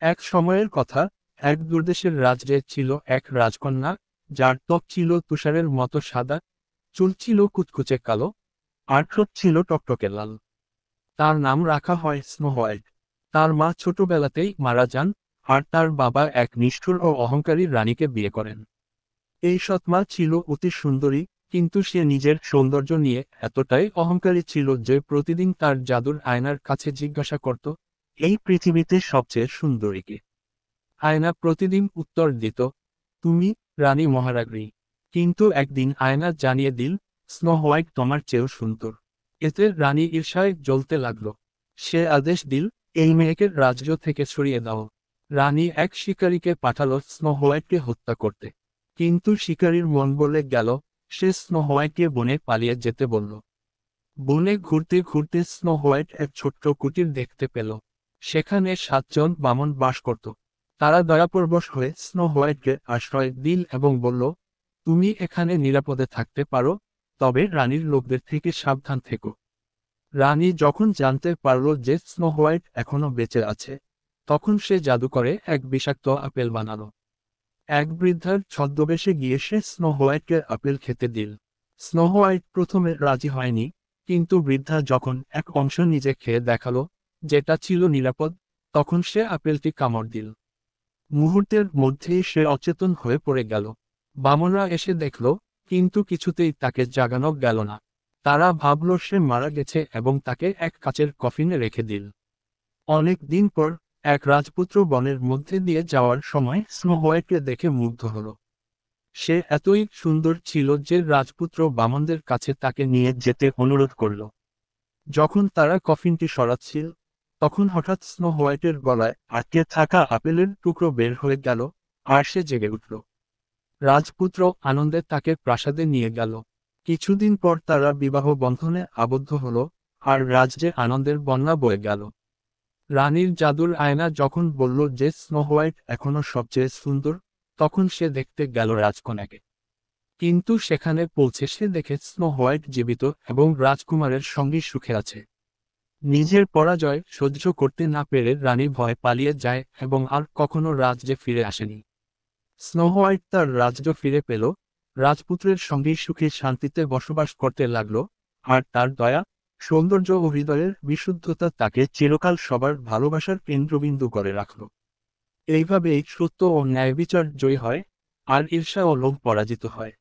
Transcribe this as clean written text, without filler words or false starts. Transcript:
এক সময়ের কথা, এক দূরদেশের রাজ্যে ছিল এক রাজকন্যা, যার ত্বক ছিল তুষারের মতো সাদা, চুল ছিল কুচকুচে কালো, আর ঠোঁট ছিল টকটকে লাল। তার নাম রাখা হয় স্নো হোয়াইট। তার মা ছোটবেলাতেই মারা যান, আর তার বাবা এক নিষ্ঠুর ও অহংকারী রানীকে বিয়ে করেন। এই সৎমা ছিল অতি সুন্দরী, কিন্তু সে নিজের সৌন্দর্য নিয়ে এতটাই অহংকারী ছিল যে প্রতিদিন তার জাদুর আয়নার কাছে জিজ্ঞাসা করত, এই পৃথিবীতে সবচেয়ে সুন্দরী কে? আয়না প্রতিদিন উত্তর দিত, তুমি, রানী মহারাজ্ঞী। কিন্তু একদিন আয়না জানিয়ে দিল, স্নো হোয়াইট তোমার চেয়েও সুন্দর। এতে রানী ঈর্ষায় জ্বলতে লাগল। সে আদেশ দিল, এই মেয়েকে রাজ্য থেকে সরিয়ে দাও। রানী এক শিকারীকে পাঠালো স্নো হোয়াইটকে হত্যা করতে। কিন্তু শিকারীর মন বলে গেল, সে স্নো হোয়াইটকে বনে পালিয়ে যেতে বলল। বনে ঘুরতে ঘুরতে স্নো হোয়াইট এক ছোট্ট কুটির দেখতে পেল। সেখানে 7 জন বামন বাস করত। তারা দয়াপরবশ হয়ে স্নো হোয়াইটকে আশ্রয় দিল এবং বলল, তুমি এখানে নিরাপদে থাকতে পারো, তবে রানীর লোকদের থেকে সাবধান থেকো। রানী যখন জানতে পারল যে স্নো হোয়াইট এখনো বেঁচে আছে, তখন সে জাদু করে এক বিষাক্ত আপেল বানালো। এক বৃদ্ধার ছদ্মবেশে গিয়ে সে স্নো হোয়াইটকে আপেল খেতে দিল। স্নো হোয়াইট প্রথমে রাজি হয়নি, কিন্তু বৃদ্ধা যখন এক অংশ নিজে খেয়ে দেখালো, যেটা ছিল নিরাপদ, তখন সে আপেলটি কামড় দিল। মুহূর্তের মধ্যেই সে অচেতন হয়ে পড়ে গেল। বামনরা এসে দেখল, কিন্তু কিছুতেই তাকে জাগানো গেল না। তারা ভাবল সে মারা গেছে এবং তাকে এক কাচের কফিনে রেখে দিল। অনেক দিন পর এক রাজপুত্র বনের মধ্যে দিয়ে যাওয়ার সময় স্নো হোয়াইটকে দেখে মুগ্ধ হল। সে এতই সুন্দর ছিল যে রাজপুত্র বামনদের কাছে তাকে নিয়ে যেতে অনুরোধ করল। যখন তারা কফিনটি সরাচ্ছিল, তখন হঠাৎ স্নো হোয়াইটের গলায় আটকে থাকা আপেলের টুকরো বের হয়ে গেল, আর সে জেগে উঠল। রাজপুত্র আনন্দে তাকে প্রাসাদে নিয়ে গেল। কিছুদিন পর তারা বিবাহ বন্ধনে আবদ্ধ হল, আর রাজ্যে আনন্দের বন্যা বয়ে গেল। রানীর জাদুর আয়না যখন বলল যে স্নো হোয়াইট এখনো সবচেয়ে সুন্দর, তখন সে দেখতে গেল রাজকন্যাকে। কিন্তু সেখানে পৌঁছে সে দেখে স্নো হোয়াইট জীবিত এবং রাজকুমারের সঙ্গে সুখে আছে। নিজের পরাজয় সহ্য করতে না পেরে রানী ভয় পালিয়ে যায় এবং আর কখনো রাজ্যে ফিরে আসেনি। স্নো হোয়াইট তার রাজ্য ফিরে পেল, রাজপুত্রের সঙ্গেই সুখে শান্তিতে বসবাস করতে লাগলো, আর তার দয়া, সৌন্দর্য ও হৃদয়ের বিশুদ্ধতা তাকে চিরকাল সবার ভালোবাসার কেন্দ্রবিন্দু করে রাখল। এইভাবেই সত্য ও ন্যায়বিচার জয়ী হয়, আর ঈর্ষা ও লোভ পরাজিত হয়।